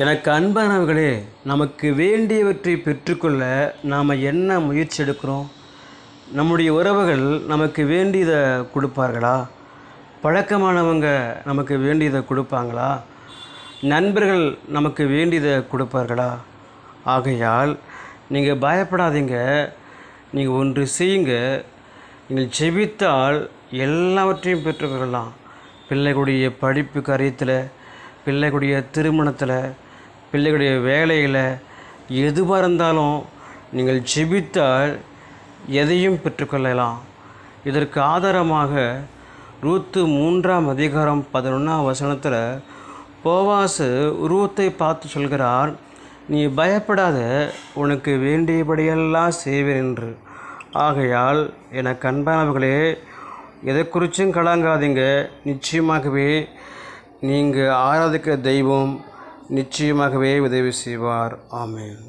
எனக்கு அன்பானவர்களே, நமக்கு வேண்டியவற்றை பெற்றுக்கொள்ள நாம் என்ன முயற்சி எடுக்கிறோம்? நம்முடைய உறவுகள் நமக்கு வேண்டியதை கொடுப்பார்களா? பழக்கமானவங்க நமக்கு வேண்டியதை கொடுப்பாங்களா? நண்பர்கள் நமக்கு வேண்டியதை கொடுப்பார்களா? ஆகையால் நீங்கள் பயப்படாதீங்க. நீங்கள் ஒன்று செய்யுங்க. நீங்கள் ஜெபித்தால் எல்லாவற்றையும் பெற்றுக்கொள்ளலாம். பிள்ளைகளுடைய படிப்பு காரியத்தில், பிள்ளைகளுடைய திருமணத்தில், பிள்ளைகளுடைய வேலையில், எதுவாக இருந்தாலும் நீங்கள் ஜெபித்தால் எதையும் பெற்றுக்கொள்ளலாம். இதற்கு ஆதாரமாக ரூத்து 3:11 போவாசு ரூத்தை பார்த்து சொல்கிறார், நீ பயப்படாத, உனக்கு வேண்டியபடியெல்லாம் செய்வேன் என்று. ஆகையால் எனக்கு அன்பானவர்களே, எதை குறித்தும் கலங்காதீங்க. நிச்சயமாகவே நீங்கள் ஆராதிக்கிற தெய்வம் நிச்சயமாகவே உதவி செய்வார். ஆமென்.